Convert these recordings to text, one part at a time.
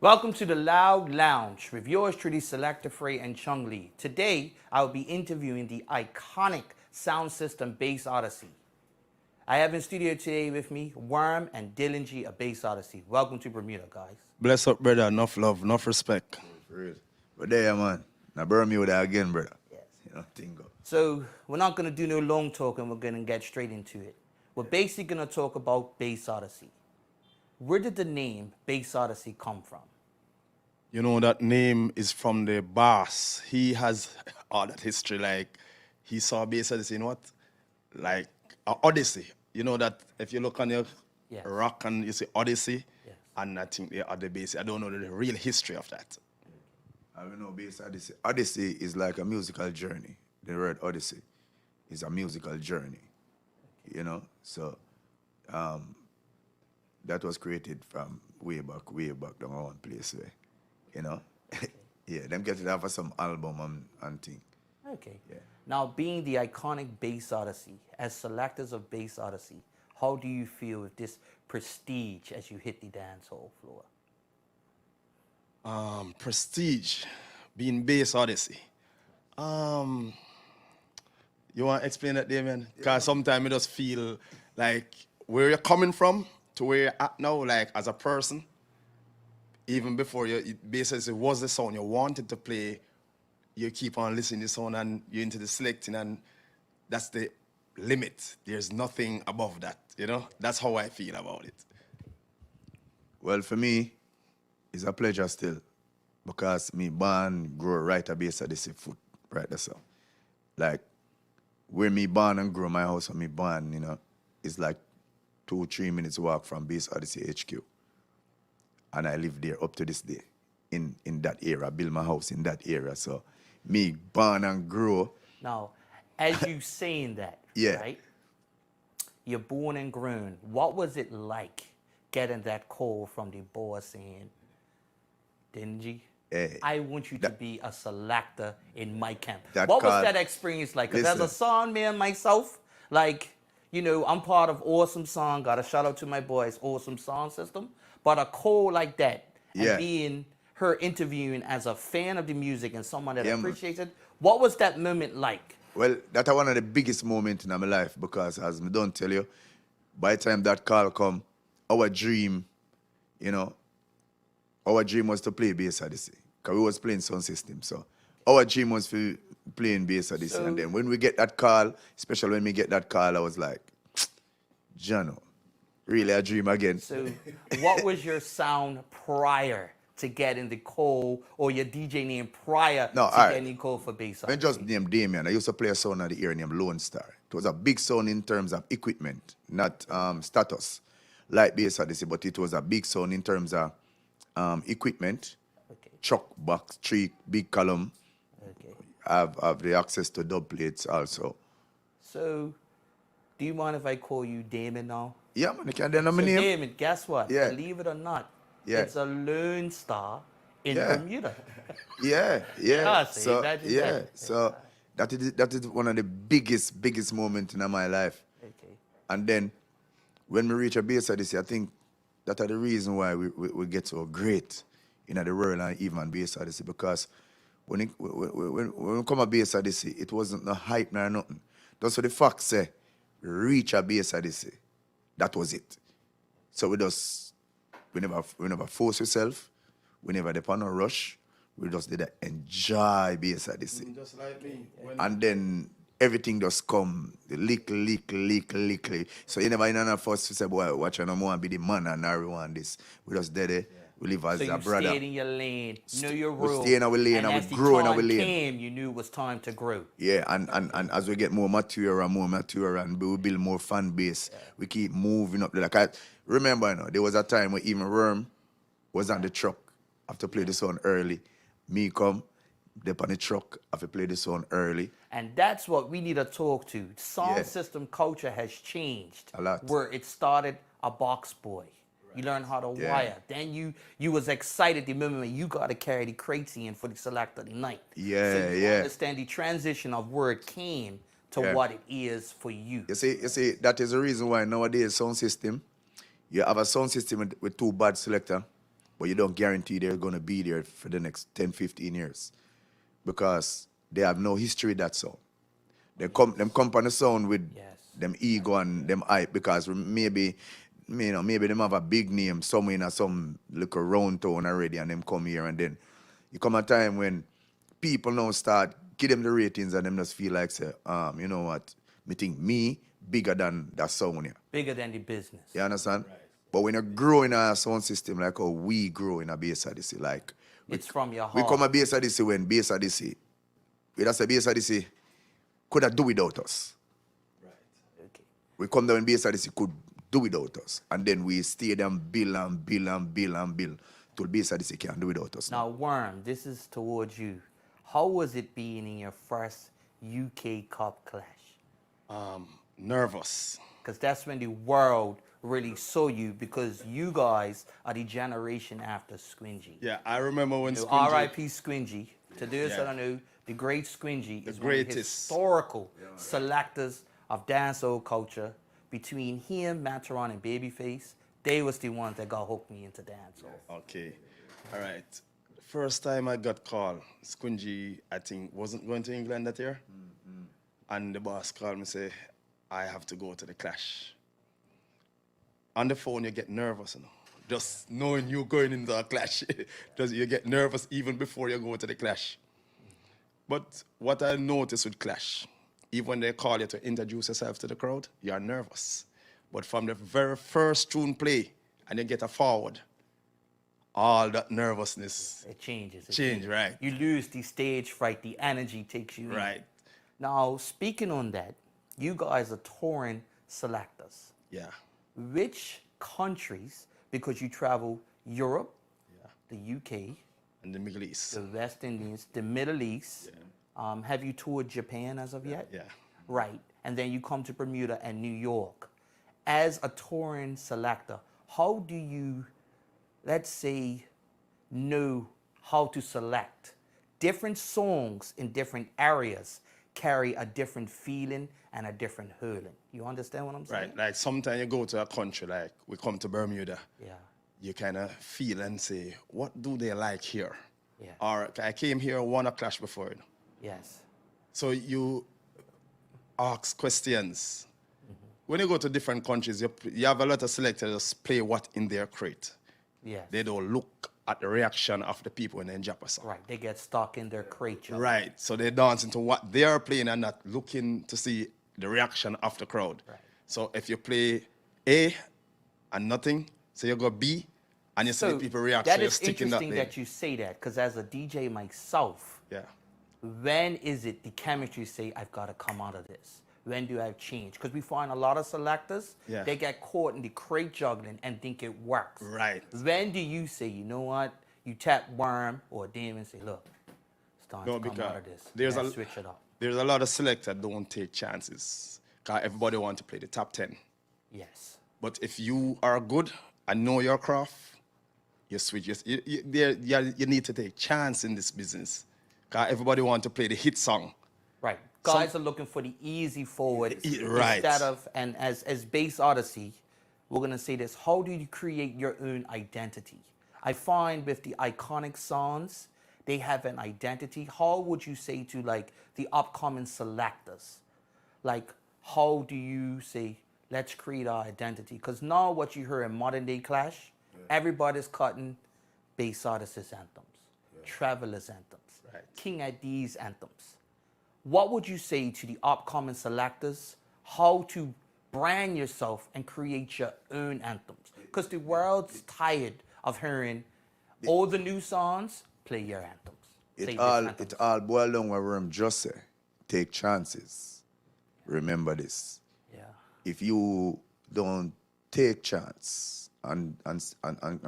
Welcome to the Loud Lounge with yours truly, Selecta Fray and Juggling. Today, I will be interviewing the iconic sound system Bass Odyssey. I have in studio today with me Worm and Delingy of Bass Odyssey. Welcome to Bermuda, guys. Bless up, brother. Enough love, enough respect. For real. But there, man. Now Bermuda again, brother. Yes. You know, tingo. So we're not going to do no long talk and we're going to get straight into it. We're basically going to talk about Bass Odyssey. Where did the name Bass Odyssey come from? You know, that name is from the boss. He has all that history. Like, he saw bass Odyssey, you know what? Like, Odyssey. You know that if you look on your rock and you see Odyssey, and I think they are the bass. I don't know the real history of that. I don't know bass Odyssey. Odyssey is like a musical journey. The word Odyssey is a musical journey. You know? So, that was created from way back down one place where, you know? Yeah, them get it out for some album and thing. Okay. Yeah. Now, being the iconic Bass Odyssey, as selectors of Bass Odyssey, how do you feel with this prestige as you hit the dancehall floor? Prestige, being bass Odyssey. You want to explain that, Damien? Because sometimes I just feel like where you're coming from to where you're at now, like as a person, even before you basically was the sound you wanted to play, you keep on listening to the sound and you're into the selecting, and that's the limit. There's nothing above that, you know? That's how I feel about it. Well, for me, it's a pleasure still. Because me born, grow right a bass Odyssey foot, right there, so. Like, where me born and grow, my house where me born, you know, is like 2-3 minutes walk from Bass Odyssey HQ. And I live there up to this day, in that area, build my house in that area. So, me born and grow. Now, as you saying that, Yeah. right? You're born and grown. What was it like getting that call from the boss saying, Delingy, I want you to be a selector in my camp? What was that experience like? Because as a sound man myself, like, you know, I'm part of Awesome Sound. Got a shout out to my boys, Awesome Sound System. But a call like that and being her interviewing as a fan of the music and someone that appreciates it, what was that moment like? Well, that's one of the biggest moments in my life because, as I don't tell you, by the time that call come, our dream, you know, our dream was to play Bass Odyssey because we was playing sound system. So our dream was to playing Bass Odyssey. And then when we get that call, especially when we get that call, I was like, Jano, really a dream again. So what was your sound prior to getting the call, or your DJ name prior to getting the call for Bass Odyssey? I just named Damien. I used to play a sound of the ear named Lone Star. It was a big sound in terms of equipment, not status, like Bass Odyssey, but it was a big sound in terms of equipment, truck box, tree, big column. Have the access to dub plates also. So, do you mind if I call you Damon now? Yeah, man, you can then my name. Damon, guess what? Yeah. Believe it or not, it's a Lone Star in Bermuda. Yeah. So that is one of the biggest moments in my life. Okay. And then when we reach a Bass Odyssey, I think that are the reason why we get so great in the world and even Bass Odyssey, because when we come a Bass Odyssey, it wasn't no hype nor nothing. That's what the facts say. Reach a Bass Odyssey. That was it. So we never force ourselves. We never depend on rush. We just did enjoy Bass Odyssey. Just like me. And then everything just come, lick. So you never in enough for us to say, boy, watch no more and be the man and everyone this. We just did it. We live as a brother. So you stayed in your lane, knew your role. We stay in our lane and we grow in our lane. And as the time came, you knew it was time to grow. Yeah, and as we get more mature and we build more fan base, we keep moving up. Like I remember, you know, there was a time where even Worm was on the truck. I have to play the song early. Me come, dip on the truck, I have to play the song early. And that's what we need to talk to. Sound system culture has changed. A lot. Where it started a box boy. You learn how to wire. Then you was excited the moment you got to carry the crates in for the select of the night. So you understand the transition of where it came to what it is for you. You see, that is the reason why nowadays sound system, you have a sound system with two bad selector, but you don't guarantee they're going to be there for the next 10, 15 years because they have no history that sound. Them come on the sound with them ego and them hype because maybe them have a big name somewhere in some little round town already and them come here and then you come a time when people now start give them the ratings and them just feel like say, you know what, me think me bigger than that sound here. Bigger than the business. You understand? Right. But when you grow in a sound system like how we grow in a Bass Odyssey, like it's from your heart. We come a Bass Odyssey when Bass Odyssey, we just say Bass Odyssey could have do without us. Right. Okay. We come down when Bass Odyssey could do without us. And then we stay there and build and build and build and build till Bass Odyssey can't do without us. Now, Worm, this is towards you. How was it being in your first UK Cup clash? Nervous. Because that's when the world really saw you, because you guys are the generation after Squingy. Yeah, I remember when Squingy... R.I.P. Squingy. To those that don't know, the great Squingy is one of the historical selectors of dancehall culture. Between him, Mataron, and Babyface, they was the ones that got hooked me into dancehall. Okay. All right. First time I got called, Squingy, I think, wasn't going to England that year. Mm-hmm. And the boss called me and said, I have to go to the clash. On the phone, you get nervous, you know. Just knowing you're going into a clash. You get nervous even before you go to the clash. But what I noticed with clash, even when they call you to introduce yourself to the crowd, you're nervous. But from the very first tune play, and you get a forward, all that nervousness... It changes. Change, right. You lose the stage fright, the energy takes you in. Right. Now, speaking on that, you guys are touring selectors. Yeah. Which countries, because you travel Europe, the UK, and the Middle East, the West Indies, the Middle East, have you toured Japan as of yet? Yeah. Right. And then you come to Bermuda and New York. As a touring selector, how do you, let's say, know how to select? Different songs in different areas carry a different feeling and a different hurling. You understand what I'm saying? Right. Like sometimes you go to a country, like we come to Bermuda. Yeah. You kind of feel and say, what do they like here? Yeah. Or I came here, won a clash before. You know? Yes. So you ask questions. Mm-hmm. When you go to different countries, you have a lot of selectors play what in their crate. Yes. They don't look at the reaction of the people when they drop a song. Right. They get stuck in their crate. Right. So they dance into what they are playing and not looking to see the reaction of the crowd. Right. So if you play A and nothing, so you go B and you see the people react. That so is interesting that you say that, because as a DJ myself, when is it the chemistry say, I've got to come out of this? When do I change? Because we find a lot of selectors, they get caught in the crate juggling and think it works. Right. When do you say, you know what? You tap Worm or Damon and say, look, it's time to come out of this. Let's switch it up. There's a lot of selectors that don't take chances, because everybody wants to play the top 10. Yes. But if you are good and know your craft, you switch. You need to take chance in this business, because everybody wants to play the hit song. Right. Guys are looking for the easy forward. Right. Instead of, and as Bass Odyssey, we're going to say this, how do you create your own identity? I find with the iconic songs, they have an identity. How would you say to like the upcoming selectors? Like, how do you say, let's create our identity? Because now what you hear in modern day clash, everybody's cutting Bass Odyssey's anthems, Traveler's anthems, King Adie's anthems. What would you say to the upcoming selectors, how to brand yourself and create your own anthems? Because the world's tired of hearing all the new songs, play your anthems. It all boils down what Worm just said. Take chances. Remember this. Yeah. If you don't take chance and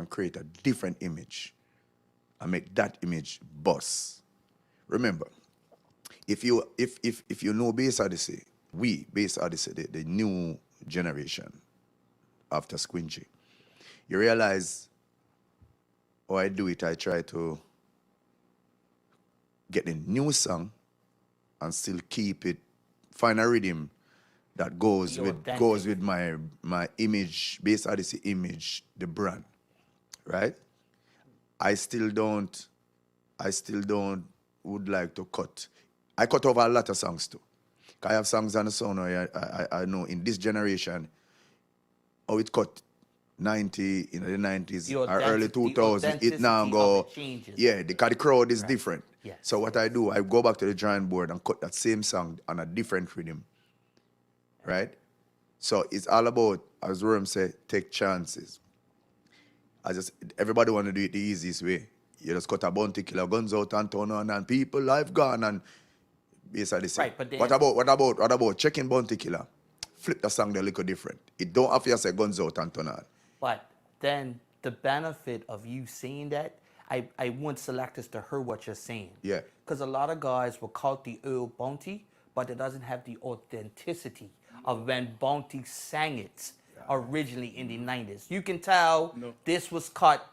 create a different image and make that image bust. Remember, if you know Bass Odyssey, Bass Odyssey, the new generation after Squingy, you realize, I do it, I try to get a new song and still keep it, find a rhythm that goes with my image, Bass Odyssey image, the brand, right? I still don't would like to cut. I cut over a lot of songs too. I have songs on the sound where I know in this generation, how it cut 90, in the 90s or early 2000s, it now go, yeah, because the crowd is different. Yes, so what I do, I go back to the drawing board and cut that same song on a different rhythm, right? So it's all about, as Worm said, take chances. Everybody want to do it the easiest way. You just cut a bounty killer, guns out and turn on, and people life gone, and basically say, right, but then, what about checking bounty killer? Flip the song a little different. It don't have to say guns out and turn on. But then the benefit of you saying that, I want selectors to hear what you're saying. Yeah. Because a lot of guys will call the old Bounty, but it doesn't have the authenticity of when Bounty sang it originally in the 90s. You can tell this was cut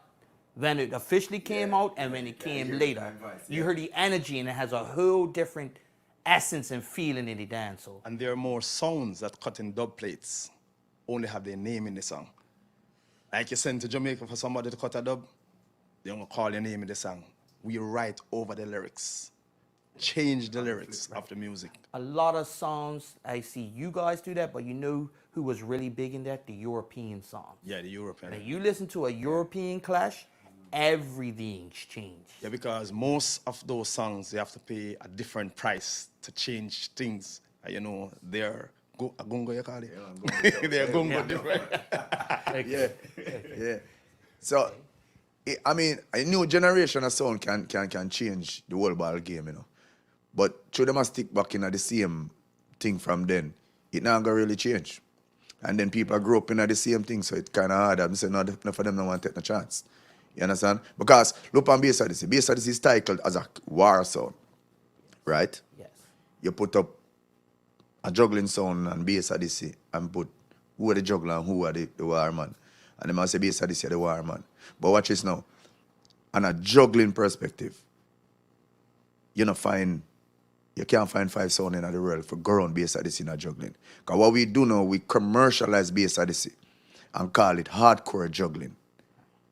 when it officially came out and when it came later. You heard the energy, and it has a whole different essence and feeling in the dancehall. And there are more sounds that cut in dub plates only have their name in the song. Like you send to Jamaica for somebody to cut a dub, they don't call your name in the song. We write over the lyrics, change the lyrics of the music. A lot of songs, I see you guys do that, but you know who was really big in that? The European songs. Yeah, the European. When you listen to a European clash, everything's changed. Yeah, because most of those songs, you have to pay a different price to change things. You know, they're gungo, you call it? They're gungo different. Yeah. So, I mean, a new generation of sound can change the whole ball game, you know. But should them stick back in the same thing from then, it not gonna really change. And then people grow up in the same thing, so it's kind of hard. I'm saying, no, for them, no want to take no chance. You understand? Because look on Bass Odyssey. Bass Odyssey is titled as a war sound, right? Yes. You put up a juggling sound and Bass Odyssey and put who are the juggler and who are the war man. And they must say Bass Odyssey are the war man. But watch this now. On a juggling perspective, you can't find 5 sound in the world for go around Bass Odyssey in a juggling. Because what we do now, we commercialize Bass Odyssey and call it hardcore juggling.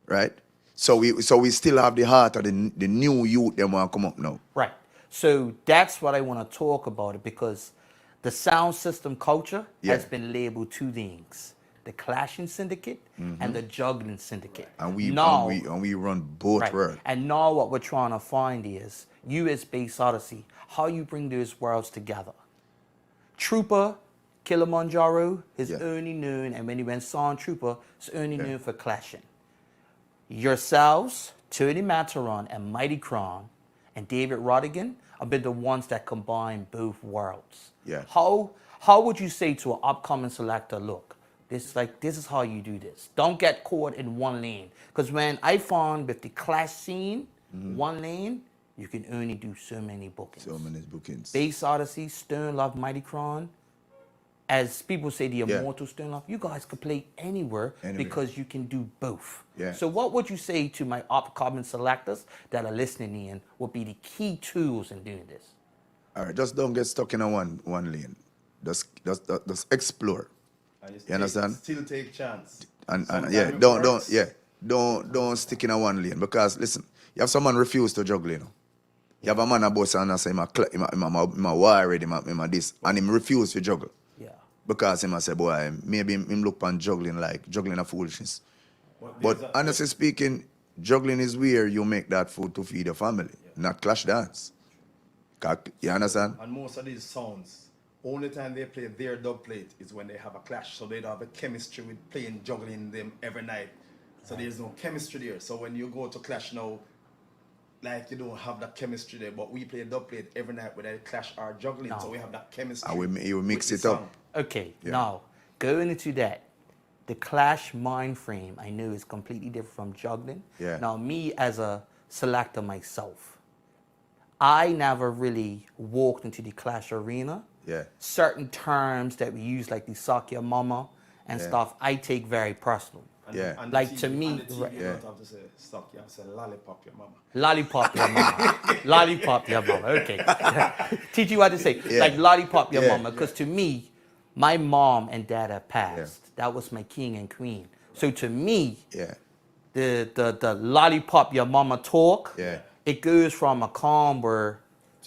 Right? So we still have the heart of the new youth that want to come up now. Right. So that's what I want to talk about it, because the sound system culture has been labeled 2 things: the clashing syndicate and the juggling syndicate. And we run both worlds. And now what we're trying to find is you as Bass Odyssey, how you bring those worlds together. Trooper, Kilimanjaro is only known, and when he went Song Trooper, it's only known for clashing. Yourselves, Tony Mataron and Mighty Kron and David Rodigan have been the ones that combine both worlds. Yeah. How would you say to an upcoming selector, look, this is how you do this. Don't get caught in one lane. Because when I found with the clash scene, one lane, you can only do so many bookings. So many bookings. Bass Odyssey, Stern Love, Mighty Kron, as people say, the immortal Stern Love, you guys could play anywhere because you can do both. Yeah. So what would you say to my upcoming selectors that are listening in would be the key tools in doing this? All right, just don't get stuck in a one lane. Just explore. You understand? Still take chance. And don't stick in a one lane, because listen, you have someone refuse to juggle, you know. You have a man a boss and I say, I'm worried, I'm this, and him refuse to juggle. Yeah. Because him I say, boy, maybe him look on juggling like juggling a foolishness. But honestly speaking, juggling is where you make that food to feed your family, not clash dance. You understand? And most of these sounds, only time they play their dub plate is when they have a clash. So they don't have a chemistry with playing juggling them every night. So there's no chemistry there. So when you go to clash now, like you don't have that chemistry there. But we play dub plate every night with that clash or juggling. No. So we have that chemistry. And you mix it up. Okay, now going into that, the clash mind frame I know is completely different from juggling. Yeah. Now me as a selector myself, I never really walked into the clash arena. Yeah. Certain terms that we use, like the suck your mama and stuff, I take very personal. And like TV, to me, you don't have to say suck, you have to say lollipop your mama. Lollipop your mama. Lollipop your mama. Okay. Teach you what to say. Like lollipop your mama. Because to me, my mom and dad have passed. That was my king and queen. So to me, the lollipop your mama talk. Yeah. It goes from a calm where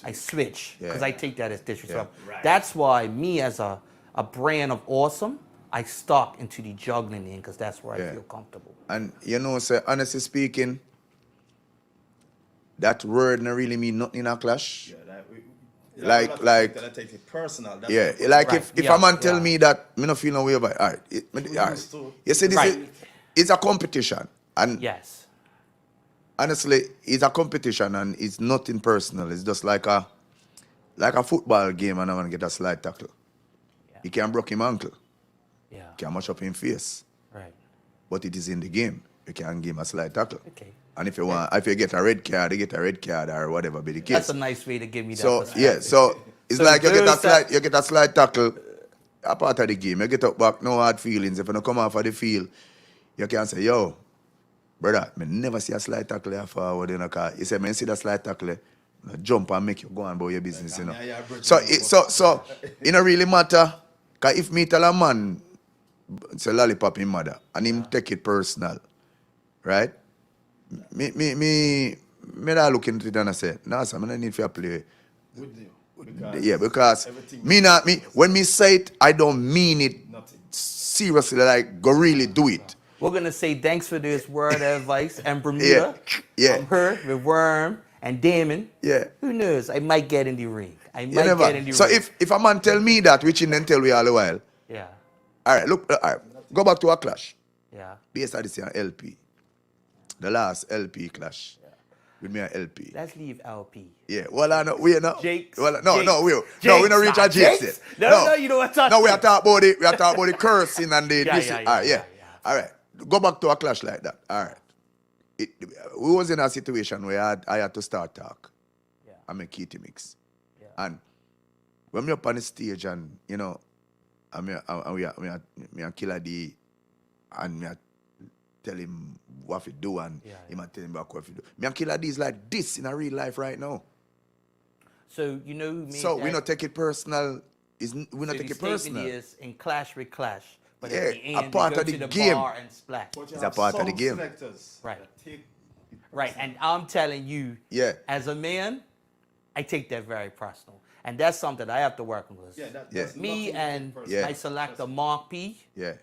I switch because Yeah. I take that as disrespect. Right. That's why me as a brand of awesome, I stuck into the juggling in because that's where I Yeah. feel comfortable. And you know, sir, honestly speaking, that word not really mean nothing in a clash. Yeah, Like, that takes it personal. That's yeah, what- like Right, if yeah, a man tell yeah. me that me not feel no way about it, all right, all right. used to. You see, this Right. is it's a competition, and Yes. honestly, it's a competition, and it's nothing personal. It's just like a football game, and I want to get a slide tackle. Yeah. He can break him ankle, Yeah. can mash up him face, Right. but it is in the game. You can give him a slide tackle. Okay. And if you get a red card, you get a red card or whatever be the case. That's a nice way to give me that. So perspective. yeah, so it's So like you those that- get a slide tackle, a part of the game. You get up back, no hard feelings. If you don't come off of the field, you can say, yo, brother, me never see a slide tackle here forward, you know, cause you say, man, see that slide tackle, you know, jump and make you go on about your business, you know. Yeah, yeah, So it don't really matter, cause if me tell a man, it's a lollipop in mother, and him take it personal, right? Me that look into it and I say, nah, sir, I don't need to play. with you. Because Yeah, because everything- when me say it, I don't mean it Nothing. seriously, like go really do it. We're gonna say thanks for this word of advice and Bermuda. Yeah. From her with Worm and Damon. Yeah. Who knows? I might get in the ring. I You might never. get in the So ring. if a man tell me that, which he didn't tell me all the while, Yeah. all right, look, all right, go back to a clash. Yeah. Based on this year, LP. The last LP clash. With me and LP. Let's leave LP. Yeah, well, I know, we know. Jakes. Well, no, Jakes. no, we Jakes, don't reach nah, a Jakes Jakes? yet. No, you know what I'm No, we talking are talking about it. We are talking about the cursing and the Yeah, this. yeah, All right, yeah. All right, go back to a clash like that. All right. We was in a situation where I had to start talk. Yeah. I make kitty mix. Yeah. And when me up on the stage and, you know, and me a Killer D and me a tell him what to do and Yeah, him a tell him back what to do. Me and Killer D is like this in a real life right now. So you know who made So we that? not take it personal. We So not the take it statement personal. is in clash with clash. But Yeah, at the a end, part they go of the to the game. bar and splash. But you It's a have part of the some game. selectors Right. that take it Right. And I'm telling you, Yeah. as a man, I take that very personal. And that's something I have to work with. Yeah, Yeah. that's Me nothing and personal. Yeah. my selector Mark P. Yeah.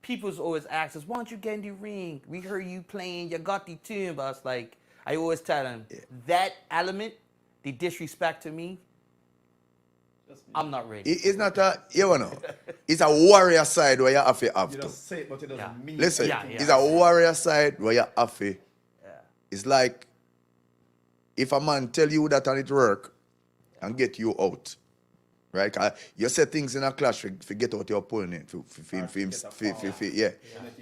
People's always ask us, why don't you get in the ring? We heard you playing, you got the tune. But I was like, I always tell them, that element, the disrespect to me, I'm not ready. It's not a, you know, it's a warrior side where you have to have You to. just say it, but it doesn't Yeah. mean Listen, Yeah, it's yeah. a warrior side where you have to. Yeah. It's like if a man tell you that and it work and get you out, right? 'Cause you say things in a clash to get out your opponent, yeah.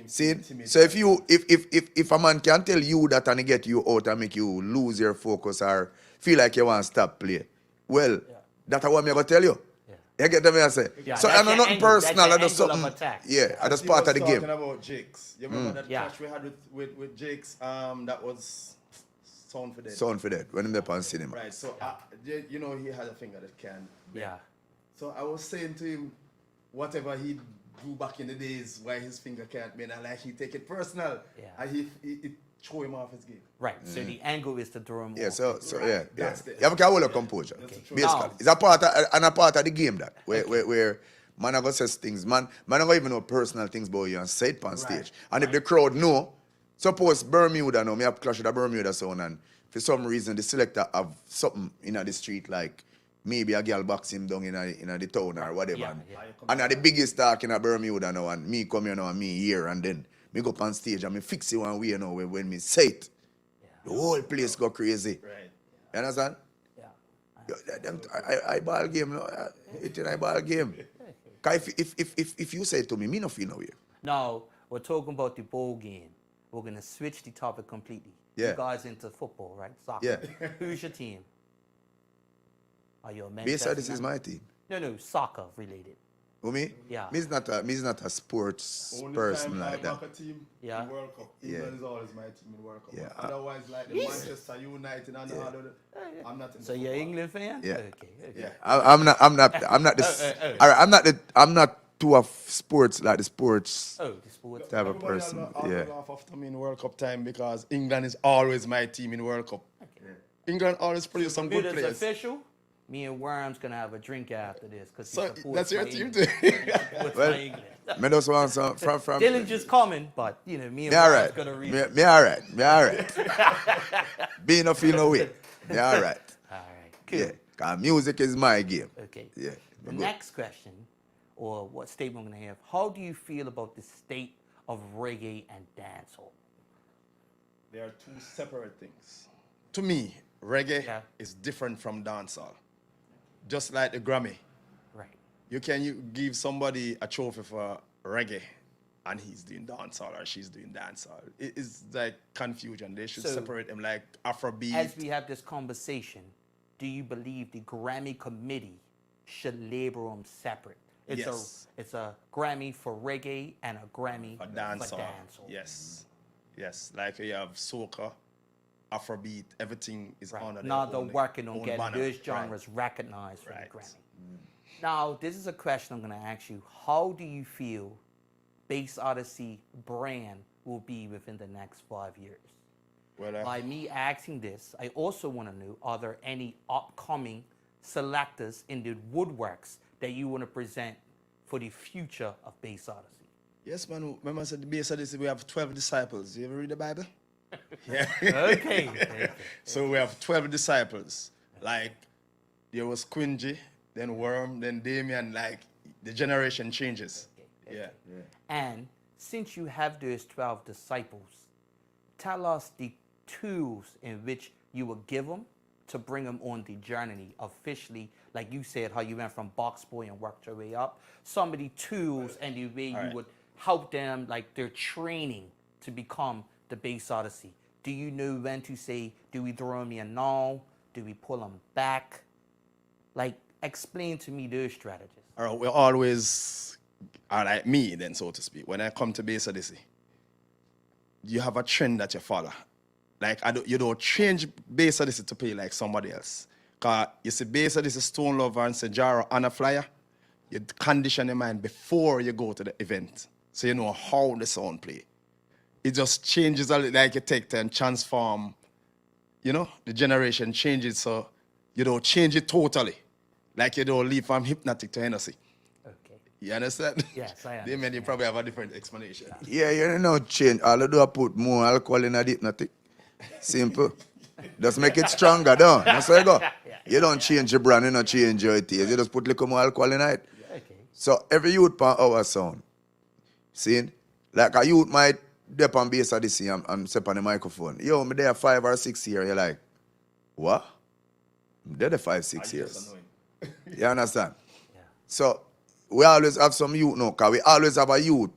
See, so if a man can tell you that and he get you out and make you lose your focus or feel like you want to stop play, well, that's what I'm gonna tell you. Yeah. You get what I say? Yeah, So that's I know your nothing angle, personal. that's I your just angle of something. attack. Yeah, I just He part was of the game. talking about Jakes. You remember that Yeah. clash we had with Jakes? That was Sound for Dead. Sound for that when I'm there on cinema. Right. So you know he had a finger that can. Yeah. So I was saying to him, whatever he do back in the days, why his finger can't bend, and like he take it personal, Yeah. and he throw him off his game. Right. So the angle is to throw him Yeah, off. so yeah. That's the- You have to hold your composure. That's the truth. Basically, Now- it's a part of the game that where man I go says things, man I go even know personal things about you and say it on stage. And if the crowd know, suppose Bermuda know me have clash with a Bermuda sound and for some reason the selector have something in the street like maybe a girl box him down in the town or whatever. Yeah, and yeah. and at the biggest talk in a Bermuda now and me come here now and me here and then me go up on stage and me fix it one way now when me say it. The whole place go crazy. Right. You understand? Yeah. I ball game, no. It's a ball game. 'Cause if you say it to me, me no feel no way. Now, we're talking about the bowl game. We're going to switch the topic completely. Yeah. You guys into football, right? Soccer. Yeah. Who's your team? Are you a Manchester Basically, this is United? my team. No, soccer related. Who me? Yeah. Me is not a sports Only person time like I that. back a team Yeah. in World Cup. Yeah. England is always my team in World Cup. Yeah. Otherwise, like the Manchester United and all of the, I'm not in So you're an England fan? Yeah. Okay. Yeah. I'm not the. All right, I'm not too of sports, like the sports Oh, the sports. type of person. Yeah. Laugh after me in World Cup time because England is always my team in World Cup. England always produce some good Bermuda's players. official. Me and Worm's gonna have a drink after this because So that's your team too. Well, England. me just want some from Dillinger's coming, but you know, me and me all Worm's right. gonna read. Me all right. Me all right. Being no feel no way. Me all right. All right, cool. Yeah. Cause music is my game. Okay. Yeah. The Good. next question, or what statement I'm gonna have? How do you feel about the state of reggae and dancehall? They are two separate things. To me, reggae Yeah. is different from dancehall. Just like the Grammy. Right. You give somebody a trophy for reggae and he's doing dancehall or she's doing dancehall. It is like confusion. They should So, separate them like Afrobeat. As we have this conversation, do you believe the Grammy committee should label them separate? Yes. It's a Grammy for reggae and a Grammy for for dancehall. dancehall. Yes. Yes. Like you have soca, Afrobeat, everything is Right. under Now their they're own, working on own getting banner. those genres recognized for Right. the Grammy. Now, this is a question I'm going to ask you. How do you feel Bass Odyssey brand will be within the next 5 years? Well, By me asking this, I also want to know, are there any upcoming selectors in the woodworks that you want to present for the future of Bass Odyssey? yes, man. Remember I said the base of this, we have 12 disciples. You ever read the Bible? Yeah. Okay. Okay. So we have 12 disciples. Like, there was Quingy, then Worm, then Damien. Like, the generation changes. Yeah. And since you have those 12 disciples, tell us the tools in which you will give them to bring them on the journey officially, like you said, how you went from box boy and worked your way up. Some of the tools and the way you would help them, like their training to become the Bass Odyssey. Do you know when to say, do we throw them in now? Do we pull them back? Like, explain to me those strategies. All right, we're always, like me then, so to speak, when I come to Bass Odyssey, you have a trend that you follow. Like, you don't change Bass Odyssey to play like somebody else. Because you see Bass Odyssey, Stone Lover, and Sejaro on a flyer, you condition your mind before you go to the event. So you know how the sound play. It just changes, like you take and transform, you know, the generation changes, so you don't change it totally. Like you don't leave from hypnotic to Hennessy. Okay. You understand? Yes, I They understand. you probably have a different explanation. Yeah, you know change. All you do is put more alcohol in it, nothing. Simple. Just make it stronger, don't. That's how you go. You don't change your brand, you don't change your taste. You just put little more alcohol in it. Okay. So every youth pan our sound. See? Like a youth might dip on Bass Odyssey and step on the microphone. Yo, me there 5 or 6 years. You're like, what? I'm there the 5, 6 years. You understand? Yeah. So we always have some youth now, because we always have a youth,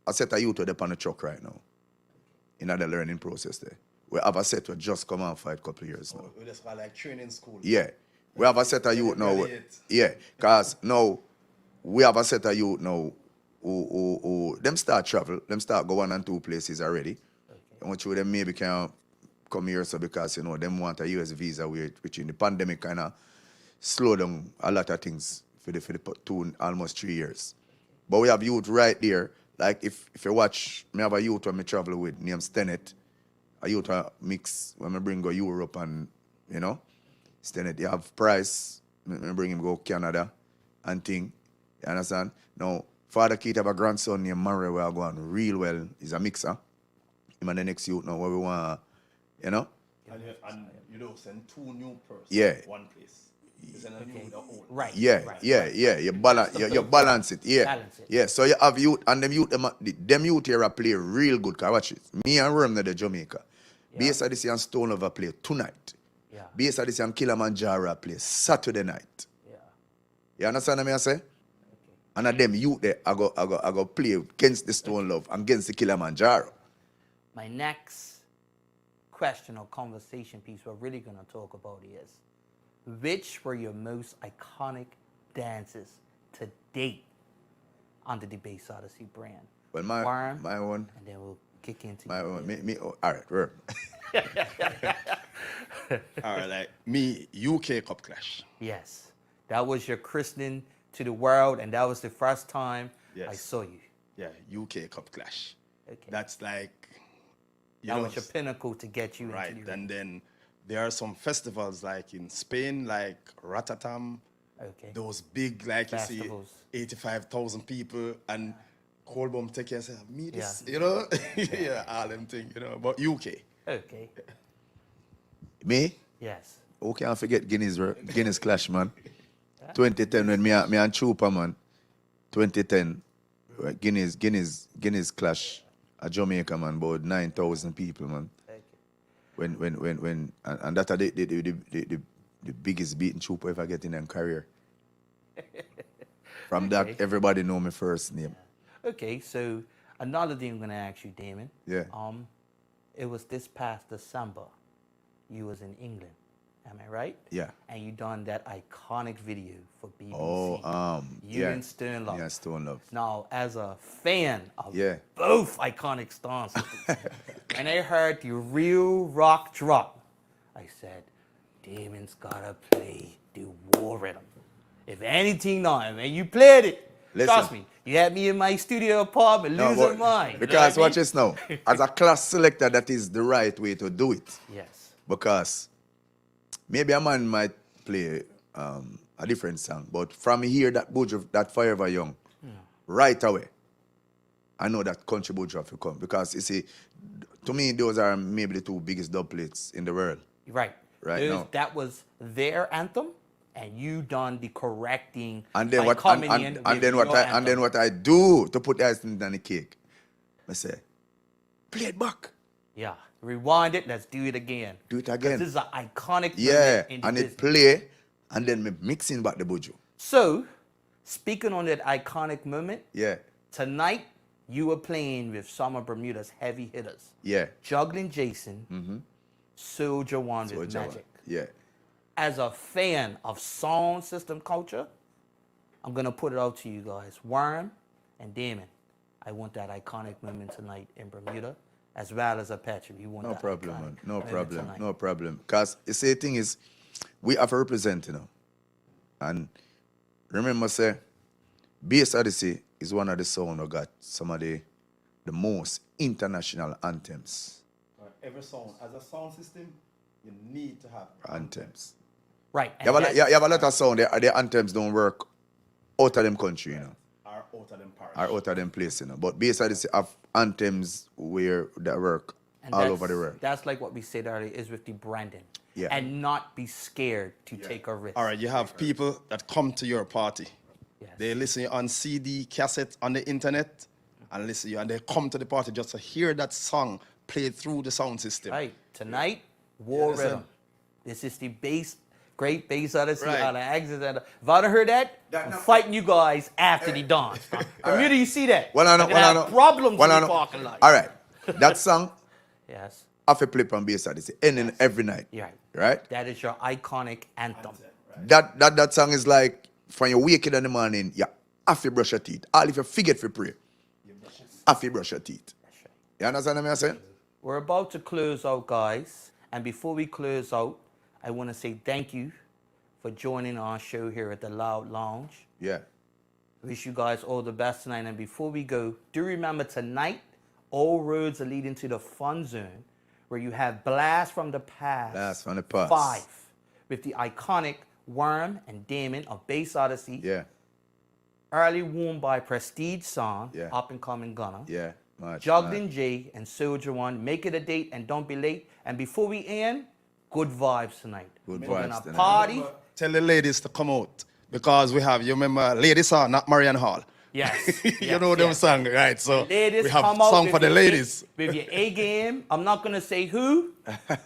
a set of youth up on the truck right now. In the learning process there. We have a set who just come out for a couple of years now. We just call like training school. Yeah. We have a set of youth now. Graduate. Yeah. Because now we have a set of youth now who them start travel, them start go 1 and 2 places already. And which them maybe can come here so because you know them want a US visa which in the pandemic kinda slow down a lot of things for the 2 almost 3 years. But we have youth right there. Like if you watch, me have a youth when me travel with named Stenet. A youth mix when me bring go Europe and you know. Stenet, you have Price, me bring him go Canada and thing. You understand? Now, Father Keith have a grandson named Murray where I go on real well. He's a mixer. Him and the next youth now where we want, you know? And you don't send 2 new persons Yeah. one place. You send a new with a old. Right. Yeah, right. yeah. You balance it. Yeah. Balance it. Yeah. So you have youth and them youth here play real good. Cause watch it. Me and Worm the Jamaica. Bass Odyssey and Stone Lover play tonight. Yeah. Bass Odyssey and Kilimanjaro play Saturday night. Yeah. You understand what I say? And of them youth there, I go play against the Stone Love and against the Kilimanjaro. My next question or conversation piece we're really going to talk about is, which were your most iconic dances to date under the Bass Odyssey brand? Well, my one. And then we'll kick into My you. own. All right, Worm. All right, like me, UK Cup Clash. Yes. That was your christening to the world, and that was the first time Yes. I saw you. Yeah, UK Cup Clash. Okay. That's like, That was your pinnacle to get you right. into the And then there are some festivals like in Spain, like Rotterdam. Okay. Those big, like Festivals. you see, 85,000 people, and Colbum take care and say, me this, Yeah. you know? Yeah, all them things, you know. But UK. Okay. Me? Yes. Okay, I forget Guinness Clash, man. 2010 when me and Trooper, man. 2010, Guinness Clash at Jamaica, man. About 9,000 people, man. Okay. And that's the biggest beating Trooper ever get in their career. From Okay. that, everybody know my first name. Okay, so another thing I'm gonna ask you, Damon. Yeah. It was this past December. You was in England, am I right? Yeah. And you done that iconic video for BBC. Oh, You yeah. and Stern Love. Yeah, Stone Love. Now, as a fan of Yeah. both iconic stars, when I heard the real rock drop, I said, Damon's gotta play the war rhythm. If anything now, and you played it. Listen. Trust me, you had me in my studio apartment No, losing but- mine. Because you know what watch this now. As a class selector, that is the right way to do it. I mean? Yes. Because maybe a man might play a different song, but from here, that Buju, that Forever Young, right away, I know that country Buju have to come. Because you see, to me, those are maybe the two biggest dub plates in the world. Right. Right now. That was their anthem, and you done the correcting And then by what? coming And, in and with then what? your And then anthem. what I do to put the icing on the cake? I say, play it back. Yeah. Rewind it. Let's do it again. Do it 'Cause again. This is an iconic Yeah, moment in the and business. it play, and then me mixing back the Buju. So, speaking on that iconic moment, Yeah, tonight you were playing with some of Bermuda's heavy hitters. yeah. Juggling Jason, Soldier One with Soldier One. Magic. Yeah. As a fan of sound system culture, I'm gonna put it out to you guys. Worm and Damon, I want that iconic moment tonight in Bermuda, as well as Apache. You want No that problem, iconic man. No moment problem. tonight. No problem. Because you see, the thing is, we have to represent, you know. And remember, say, Bass Odyssey is one of the sound that got some of the most international anthems. Every sound, as a sound system, you need to have Anthems. Right. You have, you have a lot of sound. The anthems don't work out of them country, you know. Are out of them parish. Or out of them place, you know. But Bass Odyssey have anthems where that work And all that's- over the world. That's like what we said earlier, is with the branding. Yeah. And not be scared to take a risk. All right, you have people that come to your party. Yes. They listen on CD, cassette, on the internet, and listen you, and they come to the party just to hear that song played through the sound system. Right. Tonight, War listen. Rhythm. This is the great bass Odyssey Right. out of Exit. If I don't heard that, I'm fighting you guys after the dance. Bermuda, you see that? Well, I know. You're gonna have problems Well, I in the know. parking lot. All right. That song, Yes. I have to play on Bass Odyssey, ending every night. Yeah. Right? That is your iconic anthem. That song is like, when you wake up in the morning, you have to brush your teeth. All if you forget to pray, have to brush your teeth. You understand what I'm saying? We're about to close out, guys. And before we close out, I want to say thank you for joining our show here at the Loud Lounge. Yeah. Wish you guys all the best tonight. And before we go, do remember tonight, all roads are leading to the fun zone, where you have Blast from the Past. Blast from the Past. 5 with the iconic Worm and Damon of Bass Odyssey. Yeah. Early Warm by Prestige Song, Yeah. up and coming gunner. Yeah. Much, Juggling J and Soldier One. Make it a date and don't be late. And before we end, good vibes tonight. Good We're vibes gonna tonight. party. Tell the ladies to come out because we have, you remember, Ladies Song, not Marian Hall. Yes. You yes, know them yes. song, right? So Ladies, we have come out song with for the your ladies. with your A game. I'm not gonna say who,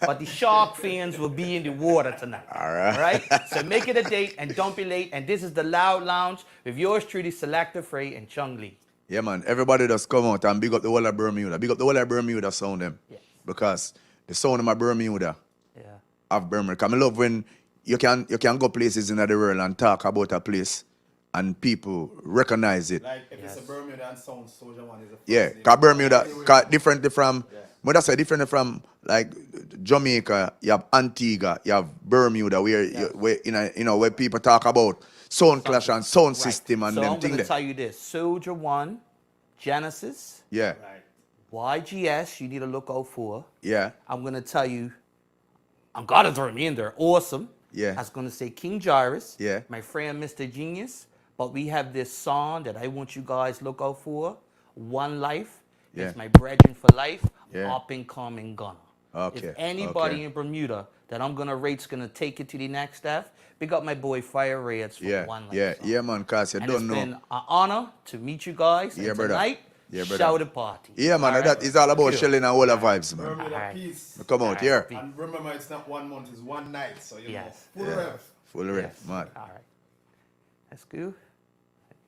but the Shark fans will be in the water tonight. All right. All right. So make it a date and don't be late. And this is the Loud Lounge with yours truly, Selecta Fray and Chung Lee. Yeah, man. Everybody just come out and big up the whole of Bermuda. Big up the whole of Bermuda sound them. Yes. Because the sound of my Bermuda Yeah. of Bermuda. Because I love when you can go places in the world and talk about a place and people recognize it. Like if Yes. it's a Bermuda Sound, Soldier One is a Yeah, because Bermuda, different from, but that's different from like Jamaica. You have Antigua, you have Bermuda, where where people talk about sound clash and sound system and so them I'm thing going to there. tell you this. Soldier 1, Genesis, Yeah, YGS, you need to look out for. yeah, I'm going to tell you, I'm going to throw me in there. Awesome. Yeah. I was going to say King Jairus. Yeah. My friend, Mr. Genius. But we have this song that I want you guys look out for. One Life. Yeah. It's my brethren for life. Yeah. Up and coming Gunner. Okay, If anybody okay. in Bermuda that I'm going to rate's going to take it to the next step, big up my boy Fire Reds for yeah, One Life yeah, song. yeah, man, cause you And don't it's know. been an honor to meet you guys. Yeah, and brother. tonight, Yeah, brother. shout the party. Yeah, man, All that right? is all about Good. shelling and all the vibes, man. Bermuda Alright. peace. Come out here. And remember, it's not 1 month, it's 1 night. So, you Yes. know, full rev. Full ref, man. All right. That's good.